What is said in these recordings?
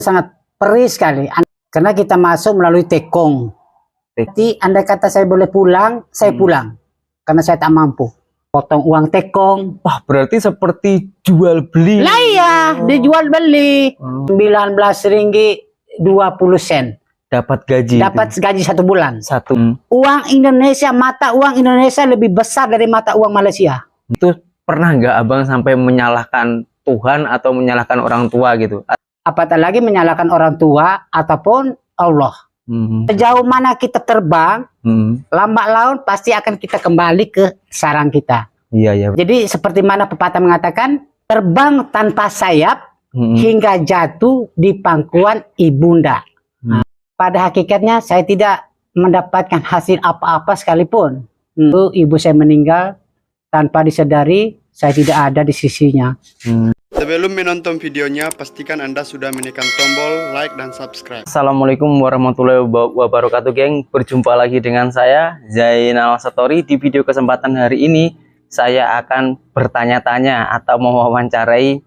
Sangat perih sekali karena kita masuk melalui tekong. Jadi andai kata saya boleh pulang, saya pulang karena saya tak mampu potong uang tekong. Wah, berarti seperti jual beli. Lah iya, dijual beli. 19 ringgit 20 sen. Dapat gaji. Dapat gaji 1 bulan. Uang Indonesia, mata uang Indonesia lebih besar dari mata uang Malaysia. Itu pernah nggak abang sampai menyalahkan Tuhan atau menyalahkan orang tua gitu? Apatah lagi menyalahkan orang tua ataupun Allah. Sejauh mana kita terbang, lambat laun pasti akan kita kembali ke sarang kita. Iya, iya. Jadi seperti mana pepatah mengatakan, terbang tanpa sayap hingga jatuh di pangkuan ibunda. Nah, pada hakikatnya saya tidak mendapatkan hasil apa-apa sekalipun. Ibu saya meninggal tanpa disadari, saya tidak ada di sisinya. Sebelum menonton videonya, pastikan Anda sudah menekan tombol like dan subscribe. Assalamualaikum warahmatullahi wabarakatuh, geng. Berjumpa lagi dengan saya, Zainal Satori. Di video kesempatan hari ini, saya akan bertanya-tanya atau mewawancarai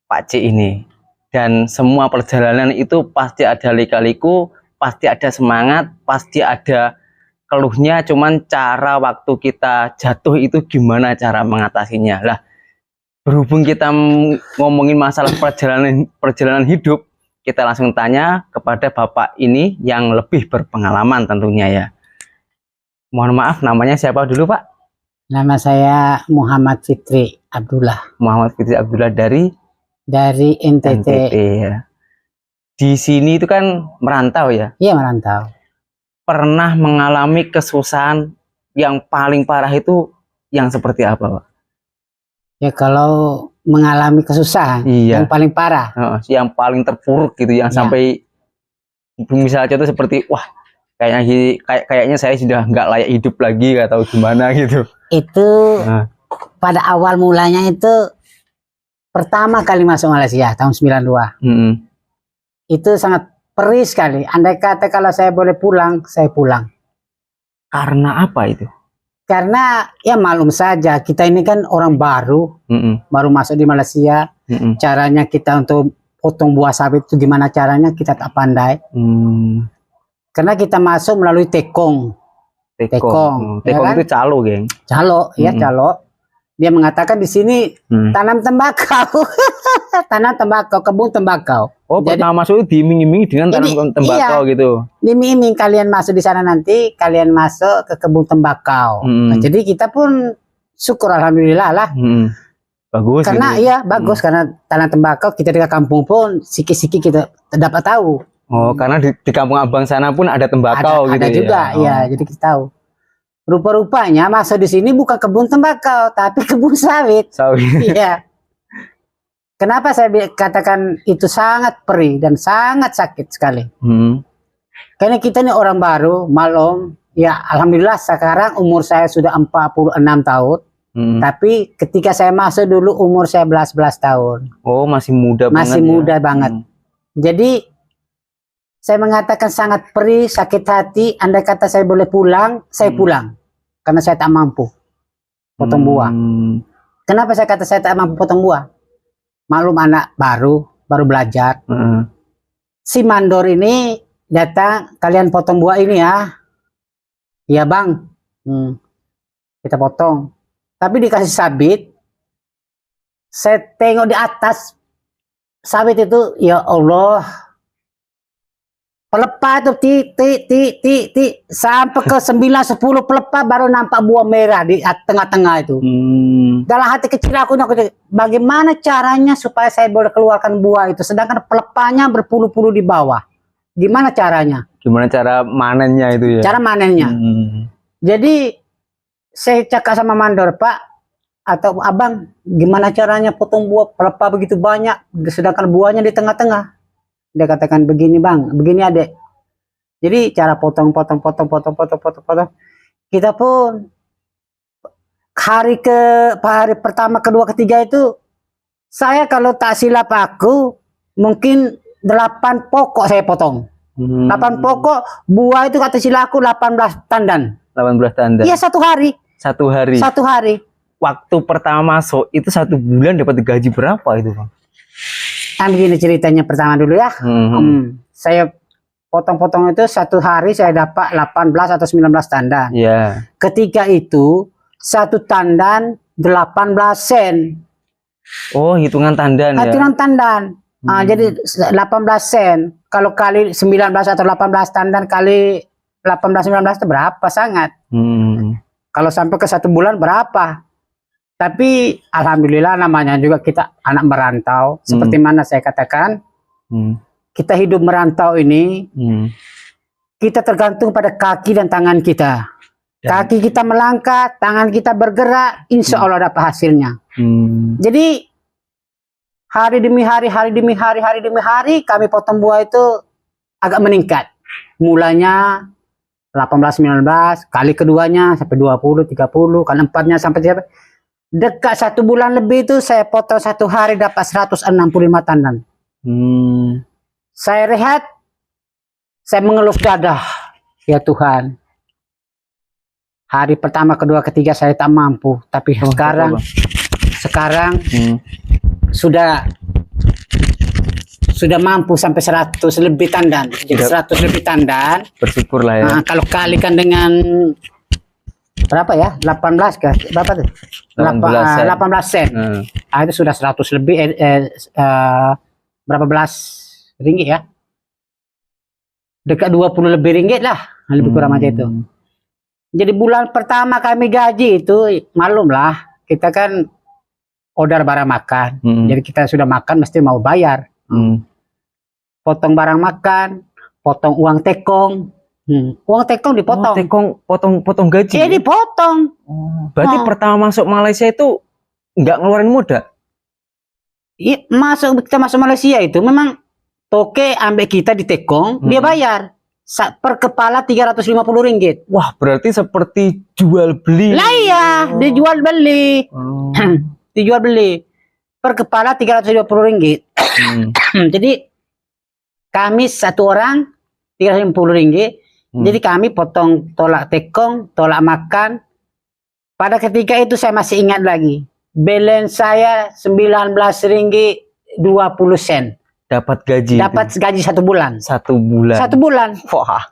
Pak C ini. Dan semua perjalanan itu pasti ada lika-liku, pasti ada semangat, pasti ada keluhnya. Cuman cara waktu kita jatuh itu gimana cara mengatasinya. Lah, berhubung kita ngomongin masalah perjalanan hidup, kita langsung tanya kepada Bapak ini yang lebih berpengalaman tentunya ya. Mohon maaf, namanya siapa dulu, Pak? Nama saya Muhammad Fitri Abdullah. Muhammad Fitri Abdullah dari NTT. Ya. Di sini itu kan merantau ya? Iya, merantau. Pernah mengalami kesusahan yang paling parah itu yang seperti apa, Pak? Ya, kalau mengalami kesusahan yang paling parah, yang paling terpuruk gitu, yang sampai misalnya itu seperti wah, kayaknya saya sudah nggak layak hidup lagi atau gimana gitu. Itu pada awal mulanya itu pertama kali masuk Malaysia tahun 92. Itu sangat perih sekali. Andai kata kalau saya boleh pulang, saya pulang. Karena apa itu? Karena ya malum saja, kita ini kan orang baru, baru masuk di Malaysia. Caranya kita untuk potong buah sawit itu gimana caranya kita tak pandai. Karena kita masuk melalui tekong. Tekong ya kan? Itu calo, geng. Calo, ya calo. Dia mengatakan di sini tanam tembakau, tanam tembakau, kebun tembakau. Oh, pertama masuk itu diiming-imingi dengan tanam tembakau gitu. Diiming-iming, kalian masuk di sana nanti, kalian masuk ke kebun tembakau. Nah, jadi kita pun syukur alhamdulillah lah. Bagus. Karena gitu. iya bagus karena tanam tembakau kita di kampung pun siki-siki kita dapat tahu. Oh, karena di kampung abang sana pun ada tembakau gitu. Ada juga, ya. Jadi kita tahu. Rupa-rupanya masuk di sini bukan kebun tembakau, tapi kebun sawit. Iya. Kenapa saya katakan itu sangat perih dan sangat sakit sekali? Karena kita ini orang baru, malum. Ya, alhamdulillah sekarang umur saya sudah 46 tahun. Tapi ketika saya masuk dulu umur saya 11 tahun. Oh, masih muda banget. Masih muda banget. Jadi saya mengatakan sangat perih, sakit hati. Andai kata saya boleh pulang, saya pulang. Karena saya tak mampu potong buah. Kenapa saya kata saya tak mampu potong buah? Maklum anak baru belajar. Si mandor ini datang, kalian potong buah ini ya. Iya bang. Kita potong. Tapi dikasih sabit. Saya tengok di atas sabit itu, ya Allah. Pelepah itu ti sampai ke 9-10 pelepah baru nampak buah merah di tengah-tengah itu. Dalam hati kecil aku bagaimana caranya supaya saya boleh keluarkan buah itu, sedangkan pelepahnya berpuluh-puluh di bawah. Gimana caranya? Gimana cara manennya itu ya? Cara manennya. Jadi saya cakap sama mandor, Pak atau abang, gimana caranya potong buah pelepah begitu banyak, sedangkan buahnya di tengah-tengah. Dia katakan begini bang, begini adek. Jadi cara potong. Kita pun hari pertama, kedua, ketiga itu saya kalau tak silap aku mungkin 8 pokok saya potong. 8 pokok buah itu kata silaku 18 tandan. 18 tandan. Iya, satu hari. Satu hari. Waktu pertama masuk itu 1 bulan dapat gaji berapa itu bang? Kan begini ceritanya pertama dulu ya. Saya potong-potong itu satu hari saya dapat 18 atau 19 tandan. Ya. Ketika itu satu tandan 18 sen. Oh, hitungan tandan ya. Hitungan tandan. Jadi 18 sen. Kalau kali 19 atau 18 tandan kali 18-19 itu berapa? Sangat. Kalau sampai ke 1 bulan berapa? Tapi alhamdulillah namanya juga kita anak merantau. Seperti mana saya katakan, kita hidup merantau ini, kita tergantung pada kaki dan tangan kita. Kaki kita melangkah, tangan kita bergerak, insya Allah dapat hasilnya. Jadi hari demi hari, hari demi hari, hari demi hari, kami potong buah itu agak meningkat. Mulanya 18-19, kali keduanya sampai 20-30, kali empatnya sampai dekat 1 bulan lebih itu saya potong 1 hari dapat 165 tandan. Saya rehat, saya mengelus dada, ya Tuhan. Hari pertama, kedua, ketiga saya tak mampu, tapi sekarang sudah mampu sampai 100 lebih tandan. Jadi 100 lebih tandan. Bersyukurlah ya. Kalau kalikan dengan berapa ya? 18 kah? Berapa tuh? 18 sen. Itu sudah 100 lebih berapa belas ringgit ya? Dekat 20 lebih ringgit lah, lebih kurang macam itu. Jadi bulan pertama kami gaji itu, malum lah, kita kan order barang makan. Jadi kita sudah makan mesti mau bayar. Potong barang makan, potong uang tekong. Uang tekong dipotong. Potong gaji. Iya dipotong. Berarti pertama masuk Malaysia itu nggak ngeluarin modal? Iya, kita masuk Malaysia itu memang toke ambil kita di tekong, dia bayar per kepala 350 ringgit. Wah, berarti seperti jual beli. Lah iya, dijual beli. Dijual beli per kepala 350 ringgit. Jadi kami 1 orang 350 ringgit. Jadi kami potong tolak tekong, tolak makan. Pada ketika itu saya masih ingat lagi. Balance saya 19 ringgit 20 sen. Dapat gaji. Dapat gaji 1 bulan. 1 bulan. 1 bulan. Wah.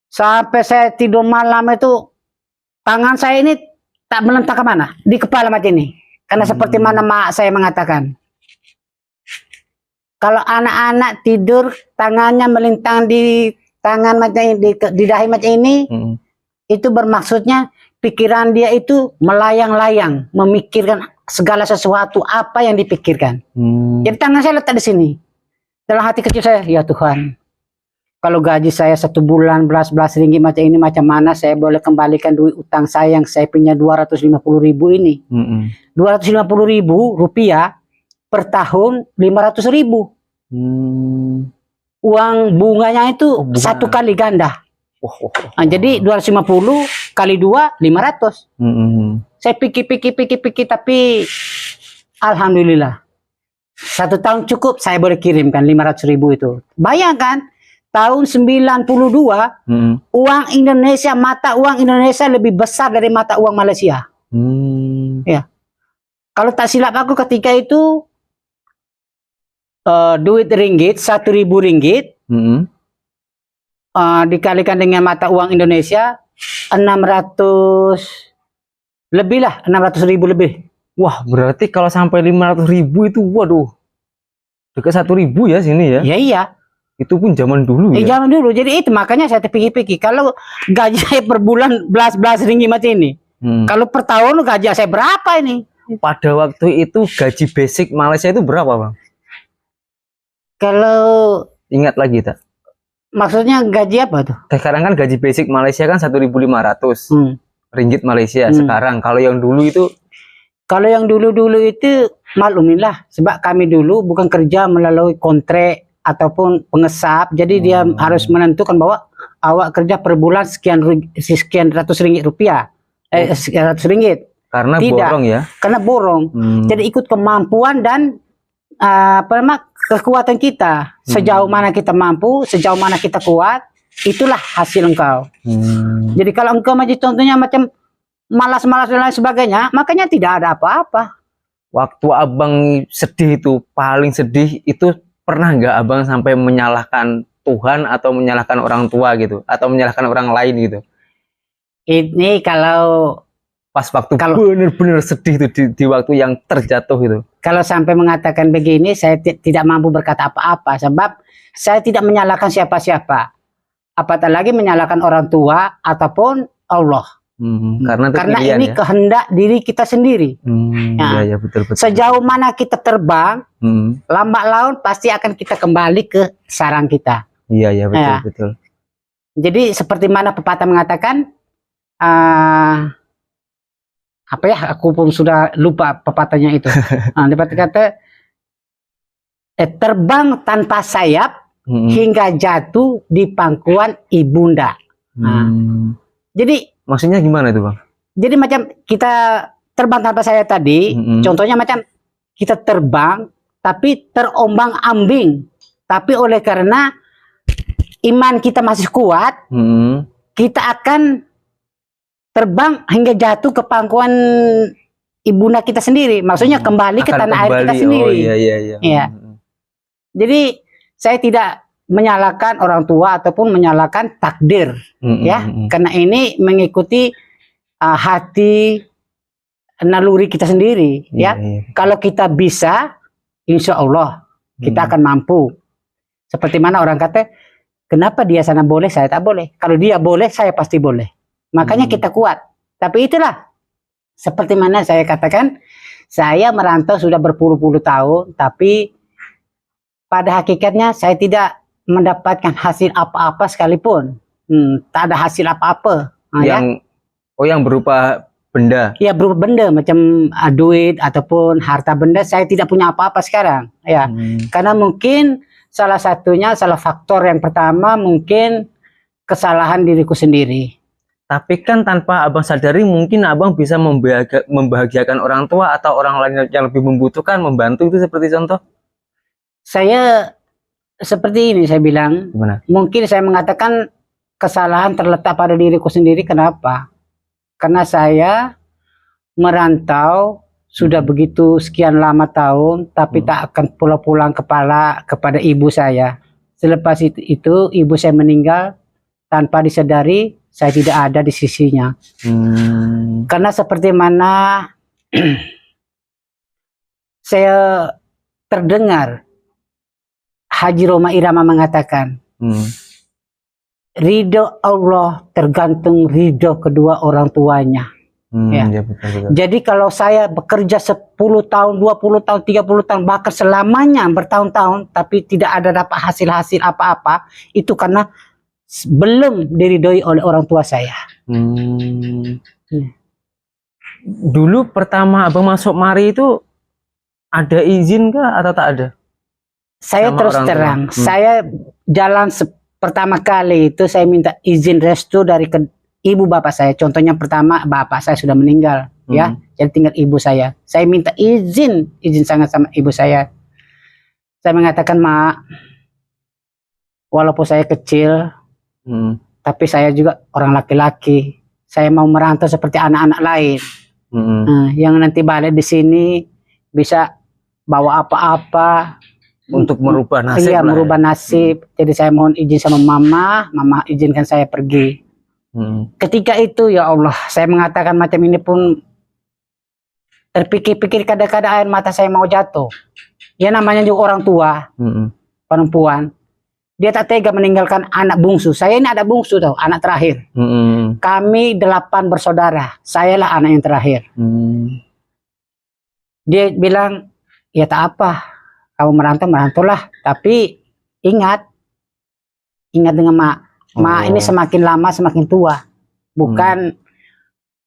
Sampai saya tidur malam itu tangan saya ini tak melentang ke mana? Di kepala macam ini. Karena seperti mana mak saya mengatakan. Kalau anak-anak tidur tangannya melintang di tangan macam ini, di dahi macam ini, itu bermaksudnya pikiran dia itu melayang-layang, memikirkan segala sesuatu apa yang dipikirkan. Jadi tangan saya letak di sini. Dalam hati kecil saya, ya Tuhan, kalau gaji saya 1 bulan belas ringgit macam ini, macam mana saya boleh kembalikan duit utang saya yang saya punya 250.000 ini. 250.000 rupiah per tahun 500.000. Uang bunganya itu 1 kali ganda. Jadi 250 kali 2 500. Saya pikir tapi alhamdulillah 1 tahun cukup saya boleh kirimkan 500.000 itu. Bayangkan tahun 92 uang Indonesia, mata uang Indonesia lebih besar dari mata uang Malaysia. Ya. Kalau tak silap aku ketika itu duit ringgit 1.000 ringgit dikalikan dengan mata uang Indonesia 600 lebih lah, 600.000 lebih. Wah, berarti kalau sampai 500.000 itu waduh dekat 1.000 ya sini ya. Iya. Itu pun zaman dulu ya. Zaman dulu. Jadi itu makanya saya terpikir-pikir kalau gaji saya per bulan belas ringgit macam ini. Kalau per tahun gaji saya berapa ini? Pada waktu itu gaji basic Malaysia itu berapa, Bang? Kalau ingat lagi tak? Maksudnya gaji apa tuh? Sekarang kan gaji basic Malaysia kan 1.500 ringgit Malaysia. Sekarang kalau yang dulu itu? Kalau yang dulu itu maklumilah, sebab kami dulu bukan kerja melalui kontrak ataupun pengesap, jadi dia harus menentukan bahwa awak kerja per bulan sekian ratus ringgit rupiah, sekian ratus ringgit. Karena tidak, borong ya? Karena borong. Jadi ikut kemampuan dan kekuatan kita. Sejauh mana kita mampu, sejauh mana kita kuat, itulah hasil engkau. Jadi kalau engkau contohnya macam malas-malas dan lain sebagainya, makanya tidak ada apa-apa. waktu abang sedih itu, paling sedih itu, pernah nggak abang sampai menyalahkan Tuhan atau menyalahkan orang tua gitu, atau menyalahkan orang lain gitu? Ini kalau Pas waktu bener-bener sedih itu di waktu yang terjatuh itu. kalau sampai mengatakan begini, saya tidak mampu berkata apa-apa, sebab saya tidak menyalahkan siapa-siapa, apatah lagi menyalahkan orang tua ataupun Allah. Karena Karena ini ya? kehendak diri kita sendiri. Nah, Iya, betul. Sejauh mana kita terbang, lambat laun pasti akan kita kembali ke sarang kita. Iya, betul. Jadi seperti mana pepatah mengatakan, apa ya? Aku pun sudah lupa pepatahnya itu. Pepatah kata, terbang tanpa sayap hingga jatuh di pangkuan ibunda. Jadi maksudnya gimana itu, Bang? Jadi macam kita terbang tanpa sayap tadi, contohnya macam kita terbang tapi terombang-ambing, tapi oleh karena iman kita masih kuat, kita akan terbang hingga jatuh ke pangkuan ibunda kita sendiri. Maksudnya kembali ke tanah air kita sendiri. Oh, iya. Jadi saya tidak menyalahkan orang tua ataupun menyalahkan takdir, ya, karena ini mengikuti hati naluri kita sendiri, ya. Kalau kita bisa, insya Allah kita akan mampu. Seperti mana orang kata, kenapa dia sana boleh, saya tak boleh. Kalau dia boleh, saya pasti boleh. Makanya kita kuat. Tapi itulah, seperti mana saya katakan, saya merantau sudah berpuluh-puluh tahun, tapi pada hakikatnya saya tidak mendapatkan hasil apa-apa sekalipun. Tak ada hasil apa-apa. Yang berupa benda. Ya, berupa benda macam duit ataupun harta benda, saya tidak punya apa-apa sekarang. Ya, karena mungkin salah faktor yang pertama mungkin kesalahan diriku sendiri. Tapi kan tanpa abang sadari mungkin abang bisa membahagiakan orang tua atau orang lain yang lebih membutuhkan, membantu, itu seperti contoh. Saya seperti ini, saya bilang. Gimana? Mungkin saya mengatakan kesalahan terletak pada diriku sendiri. Kenapa? Karena saya merantau sudah begitu sekian lama tahun, tapi tak akan pulang kepada ibu saya. Selepas itu ibu saya meninggal tanpa disadari, saya tidak ada di sisinya. Karena seperti mana saya terdengar Haji Roma Irama mengatakan, ridho Allah tergantung ridho kedua orang tuanya. Ya, betul. Jadi kalau saya bekerja 10 tahun, 20 tahun, 30 tahun, bahkan selamanya bertahun-tahun, tapi tidak ada dapat hasil-hasil apa-apa, itu karena belum diridhoi oleh orang tua saya. Dulu pertama abang masuk mari itu ada izin kah atau tak ada? Saya terus terang, saya jalan pertama kali itu saya minta izin restu dari ibu bapak saya. Contohnya pertama, bapak saya sudah meninggal, ya, jadi tinggal ibu saya. Saya minta izin sangat sama ibu saya. Saya mengatakan, Mak, walaupun saya kecil, tapi saya juga orang laki-laki. Saya mau merantau seperti anak-anak lain, yang nanti balik di sini bisa bawa apa-apa untuk merubah nasib. Iya, merubah nasib. Jadi saya mohon izin sama mama izinkan saya pergi. Ketika itu, ya Allah, saya mengatakan macam ini pun terpikir-pikir, kadang-kadang air mata saya mau jatuh. Ya, namanya juga orang tua, perempuan. Dia tak tega meninggalkan anak bungsu. Saya ini anak bungsu, tahu, anak terakhir. Kami 8 bersaudara. Sayalah anak yang terakhir. Dia bilang, ya tak apa, kamu merantaulah. Tapi ingat dengan Mak. Mak ini semakin lama semakin tua. Bukan,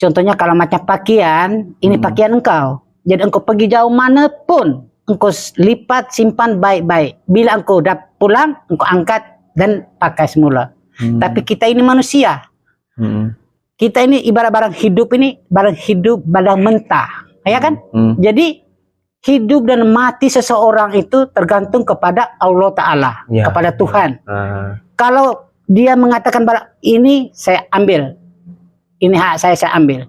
contohnya kalau macam pakaian, ini pakaian engkau. Jadi engkau pergi jauh manapun, engkau lipat, simpan baik-baik. Bila engkau udah pulang, engkau angkat dan pakai semula. Tapi kita ini manusia. Kita ini ibarat barang hidup, barang mentah. Ya kan? Jadi hidup dan mati seseorang itu tergantung kepada Allah Ta'ala, kepada Tuhan. Kalau dia mengatakan barang ini saya ambil, ini hak saya ambil.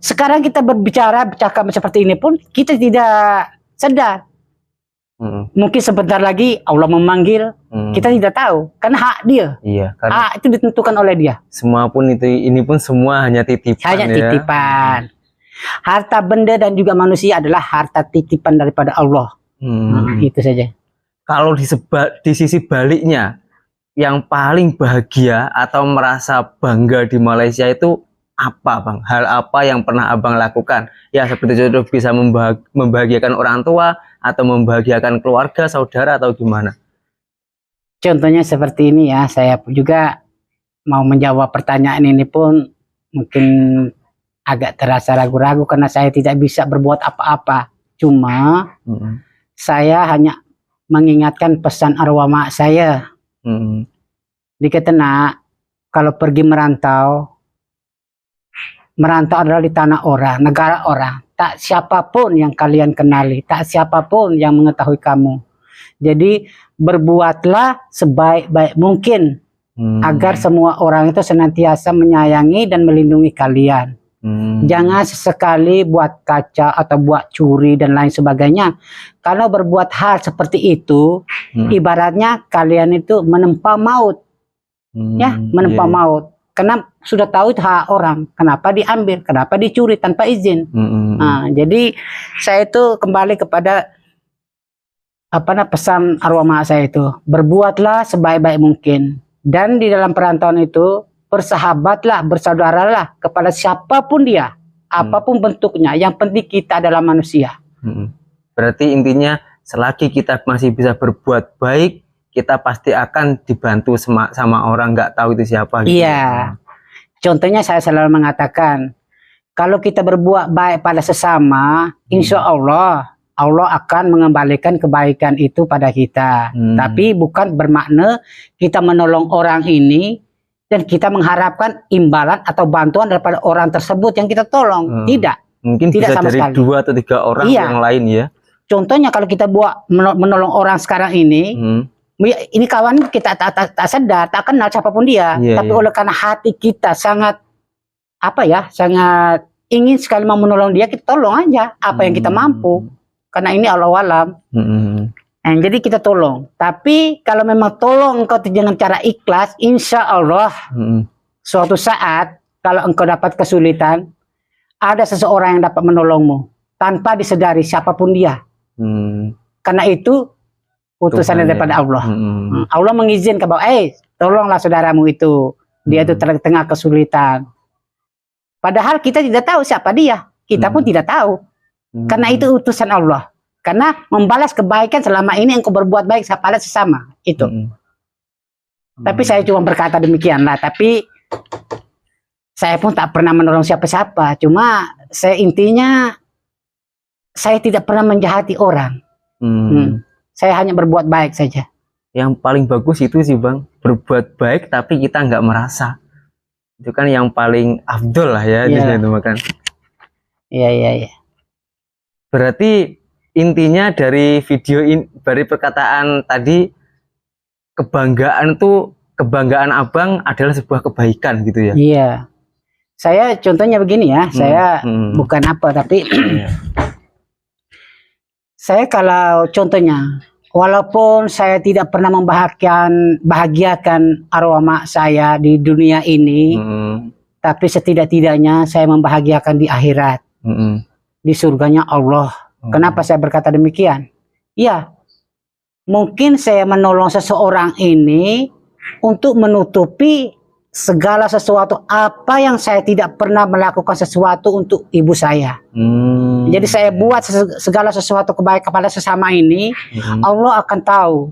Sekarang kita berbicara, bercakap seperti ini pun kita tidak sadar. Mungkin sebentar lagi Allah memanggil, kita tidak tahu, karena hak dia. Iya, karena Hak itu ditentukan oleh dia. semua pun ini pun semua hanya titipan. Hanya ya. titipan. Harta benda dan juga manusia adalah harta titipan daripada Allah. Itu saja. Kalau di sisi baliknya, yang paling bahagia atau merasa bangga di Malaysia itu apa, Bang? Hal apa yang pernah Abang lakukan? Ya seperti contoh bisa membahagiakan orang tua atau membahagiakan keluarga, saudara atau gimana? Contohnya seperti ini ya, saya juga mau menjawab pertanyaan ini pun mungkin agak terasa ragu-ragu karena saya tidak bisa berbuat apa-apa. Cuma saya hanya mengingatkan pesan arwah mak saya. Dikata nak, kalau pergi merantau adalah di tanah orang, negara orang. Tak siapapun yang kalian kenali, tak siapapun yang mengetahui kamu. Jadi berbuatlah sebaik-baik mungkin agar semua orang itu senantiasa menyayangi dan melindungi kalian. Jangan sesekali buat kaca atau buat curi dan lain sebagainya. Kalau berbuat hal seperti itu, ibaratnya kalian itu menempa maut. Ya, menempa maut. Karena sudah tahu itu hak orang, kenapa diambil, kenapa dicuri tanpa izin. Nah, jadi saya itu kembali kepada pesan arwah mak saya itu, berbuatlah sebaik-baik mungkin, dan di dalam perantauan itu bersahabatlah, bersaudaralah kepada siapapun dia, apapun bentuknya. Yang penting kita adalah manusia. Berarti intinya selagi kita masih bisa berbuat baik, kita pasti akan dibantu sama orang nggak tahu itu siapa. Gitu. Iya. Contohnya saya selalu mengatakan, kalau kita berbuat baik pada sesama, insya Allah akan mengembalikan kebaikan itu pada kita. Tapi bukan bermakna kita menolong orang ini dan kita mengharapkan imbalan atau bantuan daripada orang tersebut yang kita tolong. Tidak. Mungkin tidak bisa sama dari sekali. 2 atau 3 orang yang lain ya. Contohnya kalau kita buat menolong orang sekarang ini, ini kawan kita tak sadar, tak kenal siapapun dia, tapi oleh karena hati kita sangat sangat ingin sekali mau menolong dia, kita tolong aja apa yang kita mampu, karena ini Allah alam. Jadi kita tolong. Tapi kalau memang tolong engkau dengan cara ikhlas, insya Allah suatu saat kalau engkau dapat kesulitan, ada seseorang yang dapat menolongmu tanpa disadari siapapun dia. Karena itu utusan daripada Allah. Allah mengizinkan bahwa tolonglah saudaramu itu, dia itu tengah kesulitan. Padahal kita tidak tahu siapa dia, kita pun tidak tahu. Karena itu utusan Allah. Karena membalas kebaikan selama ini engkau berbuat baik pada sesama itu. Tapi saya cuma berkata demikianlah. Tapi saya pun tak pernah menolong siapa-siapa. Cuma intinya saya tidak pernah menjahati orang. Saya hanya berbuat baik saja. Yang paling bagus itu sih Bang, berbuat baik tapi kita nggak merasa. Itu kan yang paling afdol lah ya di sini kan. Iya. Berarti intinya dari video ini, dari perkataan tadi, kebanggaan Abang adalah sebuah kebaikan gitu ya. Iya. Saya contohnya begini ya, saya bukan apa tapi saya kalau contohnya, walaupun saya tidak pernah membahagiakan arwah mak saya di dunia ini, tapi setidak-tidaknya saya membahagiakan di akhirat, di surganya Allah. Kenapa saya berkata demikian? Ya, mungkin saya menolong seseorang ini untuk menutupi segala sesuatu apa yang saya tidak pernah melakukan sesuatu untuk ibu saya. Jadi saya buat segala sesuatu kebaikan pada sesama ini, Allah akan tahu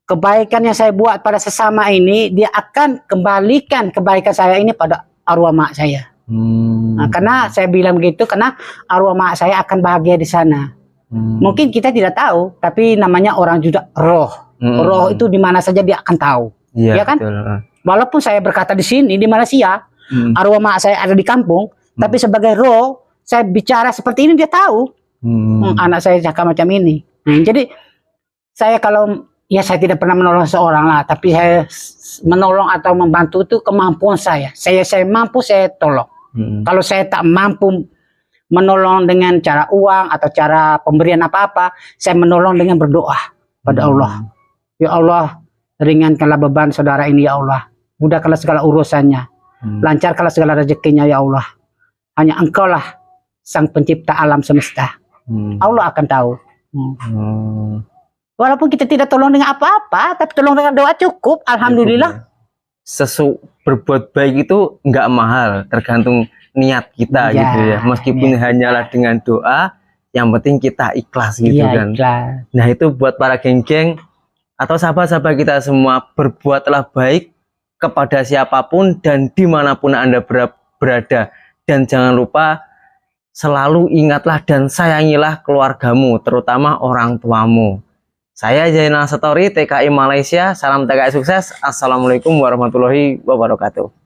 kebaikan yang saya buat pada sesama ini, dia akan kembalikan kebaikan saya ini pada arwah mak saya. Nah, karena saya bilang begitu karena arwah mak saya akan bahagia di sana. Mungkin kita tidak tahu, tapi namanya orang juga roh. Roh itu di mana saja dia akan tahu. Ya kan? Betul. Walaupun saya berkata di sini di Malaysia, arwah mak saya ada di kampung, tapi sebagai roh saya bicara seperti ini dia tahu. Anak saya cakap macam ini. Jadi saya kalau saya tidak pernah menolong seorang lah, tapi saya menolong atau membantu itu kemampuan saya. Saya mampu saya tolong. Kalau saya tak mampu menolong dengan cara uang atau cara pemberian apa-apa, saya menolong dengan berdoa pada Allah. Ya Allah, ringankanlah beban saudara ini ya Allah. Mudahkanlah segala urusannya. Lancarkanlah segala rezekinya ya Allah. Hanya Engkaulah sang pencipta alam semesta. Allah akan tahu. Walaupun kita tidak tolong dengan apa-apa, tapi tolong dengan doa cukup. Alhamdulillah. Berbuat baik itu nggak mahal, tergantung niat kita gitu ya. Meskipun hanyalah dengan doa, yang penting kita ikhlas gitu kan. Ikhlas. Nah itu buat para geng-geng atau sahabat-sahabat kita semua, berbuatlah baik kepada siapapun dan dimanapun Anda berada. Dan jangan lupa selalu ingatlah dan sayangilah keluargamu, terutama orang tuamu. Saya Zainal Satori, TKI Malaysia. Salam TKI sukses. Assalamualaikum warahmatullahi wabarakatuh.